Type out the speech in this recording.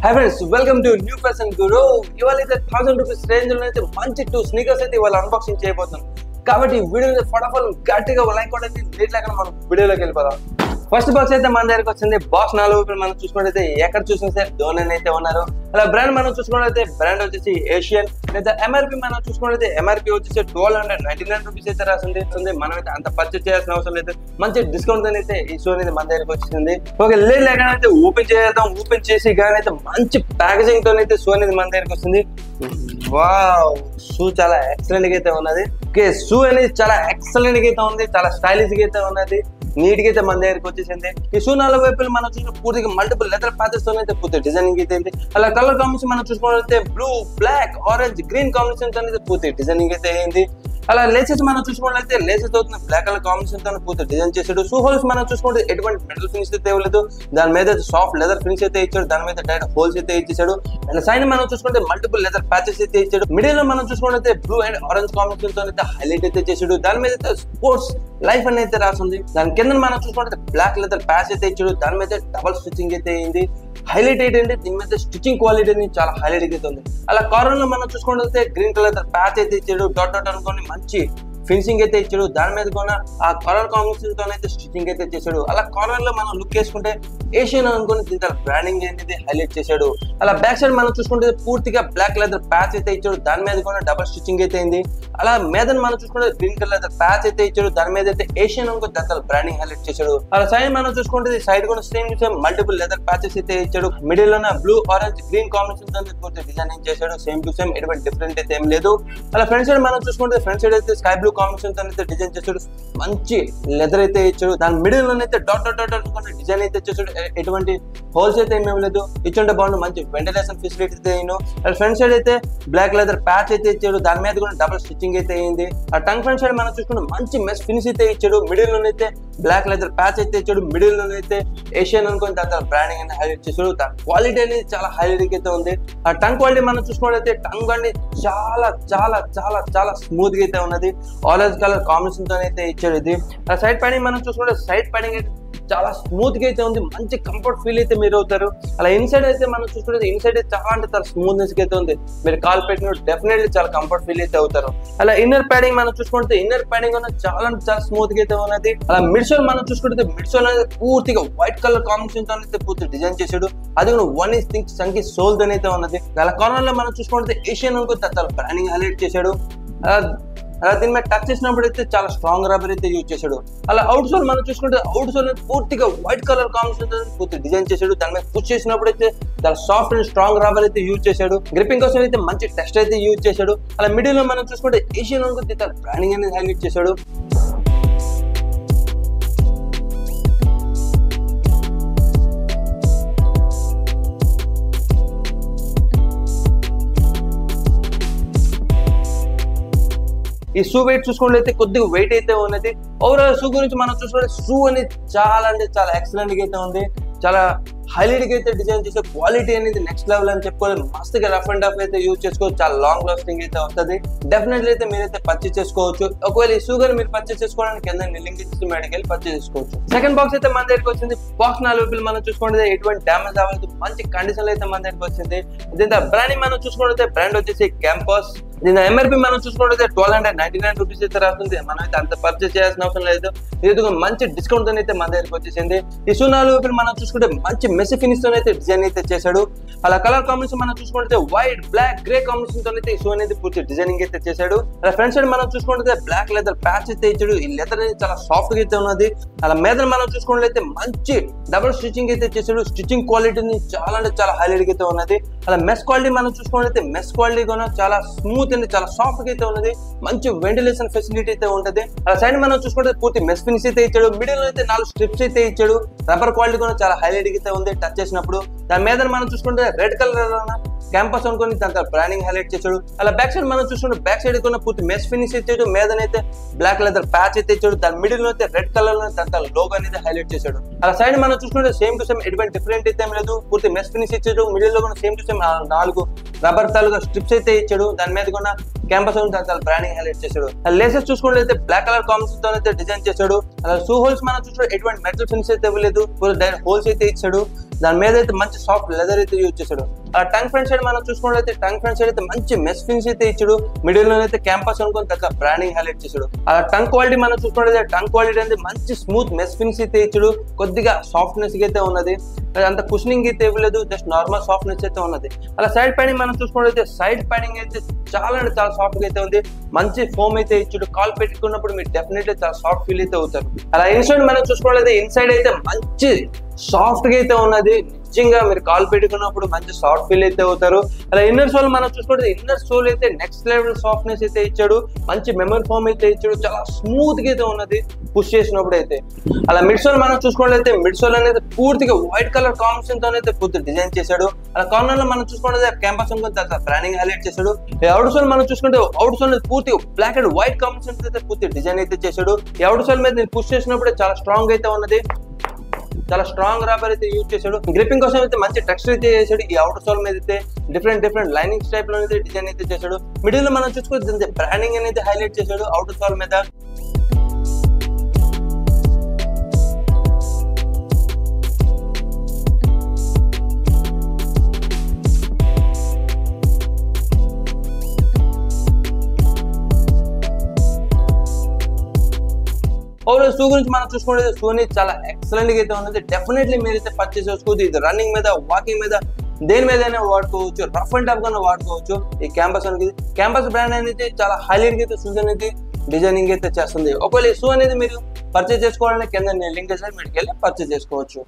Hi friends, welcome to New Fashion Guru. ఇవాళ అయితే 1000 rupees range లో అయితే మంచి 2 స్నీకర్స్ అయితే ఇవాళ అన్బాక్సింగ్ చేయబోతున్నాం. కాబట్టి ఈ వీడియోని ఫటాఫట్ గట్టిగా లైక్ కొట్టండి. లేట్ లేకుండా మనం వీడియోలోకి వెళ్ళిపోదాం. ఫస్ట్ బాక్స్ అయితే మన దగ్గరికి వచ్చింది. బాక్స్ 4 వైపులు మనం చూసుకున్నట్లయితే ఎక్కడ చూసినా సరే ధోని అయితే ఉన్నారు. అలా బ్రాండ్ మనం చూసుకున్నట్లయితే బ్రాండ్ వచ్చేసి ఏషియన్. లేదా ఎంఆర్పి మనం చూసుకున్నట్లయితే ఎంఆర్పి వచ్చేసి 1299 రూపీస్ అయితే రాసింది. మనం అయితే అంత పర్చేస్ చేయాల్సిన అవసరం లేదు. మంచి డిస్కౌంట్ అయితే ఈ షో అనేది మన దగ్గరికి వచ్చింది. ఓకే, లేదు లేకుండా అయితే ఓపెన్ చేద్దాం. ఓపెన్ చేసి కానీ అయితే మంచి ప్యాకేజింగ్ తో అయితే షో అనేది మన దగ్గరికి వస్తుంది. వావ్, షూ చాలా ఎక్సలెంట్ గా అయితే ఉన్నది. ఓకే, షూ అనేది చాలా ఎక్సలెంట్ గా అయితే ఉంది. చాలా స్టైలిష్ గా అయితే ఉన్నది. నీట్ గా అయితే మన దగ్గరికి వచ్చేసింది. ఈ షూ 4 వైపులు మనం చూసిన పూర్తిగా మల్టిపుల్ లెదర్ ప్యాచెస్ తో అయితే పూర్తి డిజైనింగ్ అయితే. అలా కలర్ కాంబినేషన్ మనం చూసుకున్నట్లయితే blue, black, orange, green combination తో అయితే పూర్తి డిజైనింగ్ అయితే అయింది. అలా లేసెస్ మనం చూసుకున్నట్లయితే లేసెస్ అవుతున్న బ్లాక్ కలర్ కాంబినేషన్ తో పూర్తి డిజైన్ చేసాడు. షూ హోల్స్ మనం చూసుకుంటే ఎటువంటి మెటల్ ఫినిష్ అయితే ఇవ్వలేదు. దాని మీద సాఫ్ట్ లెదర్ ఫినిష్ అయితే ఇచ్చాడు. దాని మీద డైరెక్ట్ హోల్స్ అయితే ఇచ్చేసాడు. అండ్ సైడ్ మనం చూసుకుంటే మల్టిపుల్ లెదర్ ప్యాచెస్ అయితే ఇచ్చాడు. మిడిల్ లో మనం చూసుకుంటే బ్లూ అండ్ ఆరెంజ్ కాంబినేషన్ తో అయితే హైలైట్ అయితే చేసాడు. దాని మీద అయితే స్పోర్ట్స్ లైఫ్ అని అయితే రాసింది. దాని కింద మనం చూసుకుంటే బ్లాక్ లెదర్ ప్యాచ్ అయితే ఇచ్చాడు. దాని మీద డబల్ స్టిచ్చింగ్ అయితే అయింది. హైలైట్ ఏంటంటే దీని మీద స్టిచ్చింగ్ క్వాలిటీ అనేది చాలా హైలైట్ అయితే ఉంది. అలా కార్నర్ లో మనం చూసుకుంటే గ్రీన్ కలర్ ప్యాచ్ అయితే ఇచ్చాడు. డాట్ డాట్ అనుకోని మంచి ఫినిషింగ్ అయితే ఇచ్చాడు. దాని మీద కూడా ఆ కలర్ కాంబినేషన్ తో అయితే స్టిచ్చింగ్ అయితే చేశాడు. అలా కార్నర్ లో మనం లుక్ వేసుకుంటే ఏషియన్ అనుకుని దీంతో బ్రాండింగ్ అనేది హైలైట్ చేశాడు. అలా బ్యాక్ సైడ్ మనం చూసుకుంటే పూర్తిగా బ్లాక్ లెదర్ ప్యాచ్ అయితే ఇచ్చాడు. దాని మీద కూడా డబల్ స్టిచ్చింగ్ అయితే అయింది. అలా మీద మనం చూసుకుంటే గ్రీన్ కలర్ ప్యాచ్ అయితే ఇచ్చాడు. దాని మీద అయితే ఏషియన్ అనుకుని దాంతో బ్రాండింగ్ హైలైట్ చేశాడు. అలా సైడ్ మనం చూసుకుంటే సైడ్ కూడా సేమ్ మల్టిపుల్ లెదర్ ప్యాచెస్ అయితే ఇచ్చాడు. మిడిల్ లోన బ్లూ, ఆరెంజ్, గ్రీన్ కాంబినేషన్ తో పూర్తి డిజైనింగ్ చేశాడు. సేమ్ టు సేమ్ ఎటువంటి డిఫరెంట్ అయితే ఏం లేదు. అలా ఫ్రంట్ సైడ్ మనం చూసుకుంటే ఫ్రంట్ సైడ్ అయితే స్కై బ్లూ కాంబినేషన్ తో అయితే డిజైన్ చేశాడు. మంచి లెదర్ అయితే ఇచ్చాడు. దాని మిడిల్ లో అయితే డాట్ డాట్ డాట్ అనుకున్న డిజైన్ అయితే చేశాడు. ఎటువంటి హోల్స్ అయితే ఏమేమి లేదు. ఇచ్చుంటే బాగుండు. మంచి వెంటిలేషన్ ఫెసిలిటీ అయితే అయిన. ఫ్రంట్ సైడ్ అయితే బ్లాక్ లెదర్ ప్యాచ్ అయితే ఇచ్చాడు. దాని మీద కూడా డబుల్ స్టిచ్చింగ్ అయితే అయింది. ఆ టంగ్ ఫ్రంట్ సైడ్ మనం చూసుకుంటే మంచి మెస్ ఫినిష్ అయితే ఇచ్చాడు. మిడిల్ లో అయితే బ్లాక్ లెదర్ ప్యాచ్ అయితే ఇచ్చాడు. మిడిల్ లో అయితే ఏషియన్ అనుకుని దాని బ్రాండింగ్ అనేది హైలైట్ చేశాడు. దాని క్వాలిటీ అనేది చాలా హైలైట్ అయితే ఉంది. ఆ టంగ్ క్వాలిటీ మనం చూసుకున్నట్లయితే టంగ్ అనేది చాలా చాలా చాలా చాలా స్మూత్ గా అయితే ఉన్నది. ఆరెంజ్ కలర్ కాంబినేషన్ తో అయితే ఇచ్చాడు. ఇది ఆ సైడ్ ప్యాడింగ్ మనం చూసుకుంటే సైడ్ ప్యాడింగ్ అయితే చాలా స్మూత్ గా అయితే ఉంది. మంచి కంఫర్ట్ ఫీల్ అయితే మీరు అవుతారు. అలా ఇన్సైడ్ అయితే మనం చూసుకుంటే ఇన్సైడ్ అయితే చాలా అంటే చాలా స్మూత్నెస్ అయితే ఉంది. మీరు కాల్ పెట్టినప్పుడు డెఫినెట్లీ చాలా కంఫర్ట్ ఫీల్ అయితే అవుతారు. అలా ఇన్నర్ ప్యాడింగ్ మనం చూసుకుంటే ఇన్నర్ ప్యాడింగ్ చాలా అంటే చాలా స్మూత్ గా అయితే ఉన్నది. అలా మిడ్ సోల్ మనం చూసుకుంటే మిడ్ సోల్ అనేది పూర్తిగా వైట్ కలర్ కాంబినేషన్ తో అయితే పూర్తి డిజైన్ చేశాడు. అది కూడా 1 ఇంచ్ థిక్ సంఖ్య సోల్ తో అయితే ఉన్నది. అలా కార్నర్ లో మనం చూసుకుంటే ఏషియన్ అనుకో చాలా బ్రాండింగ్ హైలైట్ చేశాడు. అలా దీని మీద టచ్ చేసినప్పుడు అయితే చాలా స్ట్రాంగ్ రబ్బర్ అయితే యూజ్ చేశాడు. అలా అవుట్ సోల్ మనం చూసుకుంటే అవుట్ సోల్ పూర్తిగా వైట్ కలర్ కాంబినేషన్ పూర్తి డిజైన్ చేశాడు. దాని మీద పుష్ చేసినప్పుడు అయితే చాలా సాఫ్ట్ అండ్ స్ట్రాంగ్ రబ్బర్ అయితే యూజ్ చేశాడు. గ్రిప్పింగ్ కోసం అయితే మంచి టెస్ట్ అయితే యూజ్ చేశాడు. అలా మిడిల్ లో మనం చూసుకుంటే ఏషియన్ అనుకుంటే బ్రాండింగ్ అనేది హైలైట్ చేశాడు. ఈ షూ వెయిట్ చూసుకున్నట్లయితే కొద్దిగా వెయిట్ అయితే ఉన్నది. ఓవరాల్ షూ గురించి మనం చూసుకుంటే షూ అనేది చాలా అంటే చాలా ఎక్సలెంట్ గా అయితే ఉంది. చాలా హైలైట్ గా అయితే డిజైన్ చేసే క్వాలిటీ అనేది నెక్స్ట్ లెవెల్ అని చెప్పుకోవాలి. మస్తుగా రఫ్ అండ్ టఫ్ అయితే యూజ్ చేసుకోవచ్చు. చాలా లాంగ్ లాస్టింగ్ అయితే వస్తుంది. డెఫినెట్లీ అయితే మీరైతే పర్చేస్ చేసుకోవచ్చు. ఒకవేళ ఈ షూ గాని మీరు పర్చేస్ చేసుకోవడానికి కింద లింక్ ఇచ్చి మేడకి వెళ్ళి పర్చేస్ చేసుకోవచ్చు. సెకండ్ బాక్స్ అయితే మన దగ్గరికి వచ్చింది. బాక్స్ 4 వైపులు మనం చూసుకుంటే ఎటువంటి డ్యామేజ్ అవ్వలేదు. మంచి కండిషన్ అయితే మన దగ్గరికి వచ్చింది. దీంతో బ్రాండింగ్ మనం చూసుకుంటే బ్రాండ్ వచ్చేసి క్యాంపస్. దీని ఎంఆర్పి మనం చూసుకుంటే 1299 రూపీస్ అయితే రాస్తుంది. మనం అయితే అంత పర్చేస్ చేయాల్సిన అవసరం లేదు. ఇది మంచి డిస్కౌంట్ అయితే మన దగ్గరికి వచ్చేసింది. ఈ షూ 4 వైపులు మనం చూసుకుంటే మంచి మెస్సీ ఫినిష్ తో అయితే డిజైన్ అయితే చేశాడు. అలా కలర్ కాంబినేషన్ మనం చూసుకుంటే వైట్, బ్లాక్, గ్రే కాంబినేషన్ తో అయితే ఈ షూ అనేది పూర్తి డిజైనింగ్ అయితే చేశాడు. అలా ఫ్రంట్ సైడ్ మనం చూసుకుంటే బ్లాక్ లెదర్ ప్యాచ్ అయితే ఇచ్చాడు. ఈ లెదర్ అనేది చాలా సాఫ్ట్ గా అయితే ఉన్నది. అలా మీద మనం చూసుకున్నట్లయితే మంచి డబుల్ స్టిచ్చింగ్ అయితే చేశాడు. స్టిచ్చింగ్ క్వాలిటీ చాలా అంటే చాలా హైలైట్ గా అయితే ఉన్నది. అలా మెస్ క్వాలిటీ మనం చూసుకున్నట్లయితే మెస్ క్వాలిటీ కూడా చాలా స్మూత్ అండ్ చాలా సాఫ్ట్ గా అయితే ఉన్నది. మంచి వెంటిలేషన్ ఫెసిలిటీ అయితే ఉంటది. అలా సైడ్ మనం చూసుకుంటే పూర్తి మెస్ ఫినిష్ అయితే ఇచ్చాడు. మిడిల్ లో అయితే 4 స్ట్రిప్స్ అయితే ఇచ్చాడు. రబ్బర్ క్వాలిటీ కూడా చాలా హైలైట్ అయితే ఉంది టచ్ చేసినప్పుడు. దాని మీద మనం చూసుకుంటే రెడ్ కలర్ క్యాంపస్ అనుకుని దాంతో బ్రాండింగ్ హైలైట్ చేశాడు. అలా బ్యాక్ సైడ్ మనం చూసుకుంటే బ్యాక్ సైడ్ కూడా పూర్తి మెస్ ఫినిష్ ఇచ్చాడు. మీదనైతే బ్లాక్ లెదర్ ప్యాచ్ అయితే ఇచ్చాడు. దాని మిడిల్ లో అయితే రెడ్ కలర్ లో దాంతో లోగో అనేది హైలైట్ చేశాడు. అలా సైడ్ మనం చూసుకుంటే సేమ్ టు సేమ్ ఎటువంటి డిఫరెంట్ అయితే ఏం లేదు. పూర్తి మెస్ ఫినిష్ ఇచ్చాడు. మిడిల్ లో కూడా సేమ్ టు సేమ్ 4 రబ్బర్ తాలుగా స్ట్రిప్స్ అయితే ఇచ్చాడు. దాని మీద కూడా క్యాంపస్ చాలా బ్రాండింగ్ హైలైట్ చేశాడు. లేసెస్ చూసుకుంటే బ్లాక్ కలర్ కాంబినేషన్ తో అయితే డిజైన్ చేశాడు. అలా షూ హోల్స్ మనం చూసుకుంటే ఎటువంటి మెటల్ ఫినిష్ అయితే ఇవ్వలేదు, డైరెక్ట్ హోల్స్ అయితే ఇచ్చాడు. దాని మీద అయితే మంచి సాఫ్ట్ లెదర్ అయితే యూజ్ చేశాడు. ఆ టంగ్ ఫ్రంట్ సైడ్ మనం చూసుకుంటే టంగ్ ఫ్రంట్ సైడ్ అయితే మంచి మెస్ ఫినిష్ అయితే ఇచ్చాడు. మిడిల్ లో అయితే క్యాంపస్ అనుకుని చాలా బ్రాండింగ్ హైలైట్ చేశాడు. ఆ టంగ్ క్వాలిటీ మనం చూసుకుంటే టంగ్ క్వాలిటీ అనేది మంచి స్మూత్ మెస్ ఫినిష్ అయితే ఇచ్చాడు. కొద్దిగా సాఫ్ట్నెస్ అయితే ఉన్నది, అంత కుషనింగ్ అయితే ఇవ్వలేదు, జస్ట్ నార్మల్ సాఫ్ట్నెస్ అయితే ఉన్నది. అలా సైడ్ ప్యాడింగ్ మనం చూసుకుంటే సైడ్ ప్యాడింగ్ అయితే చాలా అంటే చాలా సాఫ్ట్ గా అయితే ఉంది. మంచి ఫోమ్ అయితే ఇచ్చాడు. కాల్ పెట్టుకున్నప్పుడు మీరు డెఫినెట్లీ చాలా సాఫ్ట్ ఫీల్ అయితే అవుతారు. అలా ఇన్సైడ్ మనం చూసుకుంటే ఇన్సైడ్ అయితే మంచి సాఫ్ట్ గా అయితే ఉన్నది. నిజంగా మీరు కాల్ పెట్టుకున్నప్పుడు మంచి సాఫ్ట్ ఫీల్ అయితే అవుతారు. అలా ఇన్నర్ సోల్ మనం చూసుకుంటే ఇన్నర్ సోల్ అయితే నెక్స్ట్ లెవెల్ సాఫ్ట్నెస్ అయితే ఇచ్చాడు. మంచి మెమరీ ఫోమ్ అయితే ఇచ్చాడు. చాలా స్మూత్ గా అయితే ఉన్నది పుష్ చేసినప్పుడు అయితే. అలా మిడ్ సోల్ మనం చూసుకుంటే మిడ్ సోల్ అనేది పూర్తిగా వైట్ కలర్ కాంబినేషన్ తో అయితే పూర్తి డిజైన్ చేశాడు. అలా కార్నర్ లో మనం చూసుకుంటే క్యాంపస్ బ్రాండింగ్ హైలైట్ చేశాడు. అవుట్ సోల్ మనం చూసుకుంటే అవుట్ సోల్ పూర్తిగా బ్లాక్ అండ్ వైట్ కాంబినేషన్ అయితే పూర్తి డిజైన్ అయితే చేశాడు. ఈ అవుట్ సోల్ మీద పుష్ చేసినప్పుడు చాలా స్ట్రాంగ్ అయితే ఉన్నది. చాలా స్ట్రాంగ్ రబ్బర్ అయితే యూజ్ చేశాడు. గ్రిప్పింగ్ కోసం అయితే మంచి టెక్స్చర్ అయితే చేశాడు. ఈ అవుటర్ సోల్ మీద అయితే డిఫరెంట్ లైనింగ్స్ టైప్ లో అయితే డిజైన్ అయితే చేశాడు. మిడిల్ లో మనం చూసుకుంటే బ్రాండింగ్ అనేది హైలైట్ చేశాడు అవుటర్ సోల్ మీద. ఓవరాల్ షూ గురించి మనం చూసుకుంటే షూని చాలా ఎక్సలెంట్ గా అయితే ఉన్నది. డెఫినెట్లీ మీరైతే పర్చేస్ చేసుకోవచ్చు. ఇది రన్నింగ్ మీద, వాకింగ్ మీద, దేని మీదైనా వాడుకోవచ్చు. రఫ్ అండ్ టఫ్ గా వాడుకోవచ్చు. ఈ క్యాంపస్ అనేది క్యాంపస్ బ్రాండ్ అనేది చాలా హైలైట్ అయితే షూస్ అనేది డిజైనింగ్ అయితే చేస్తుంది. ఒకవేళ ఈ షూ అనేది మీరు పర్చేస్ చేసుకోవాలంటే కింద లింక్ చేసి మీరు వెళ్ళి పర్చేస్ చేసుకోవచ్చు.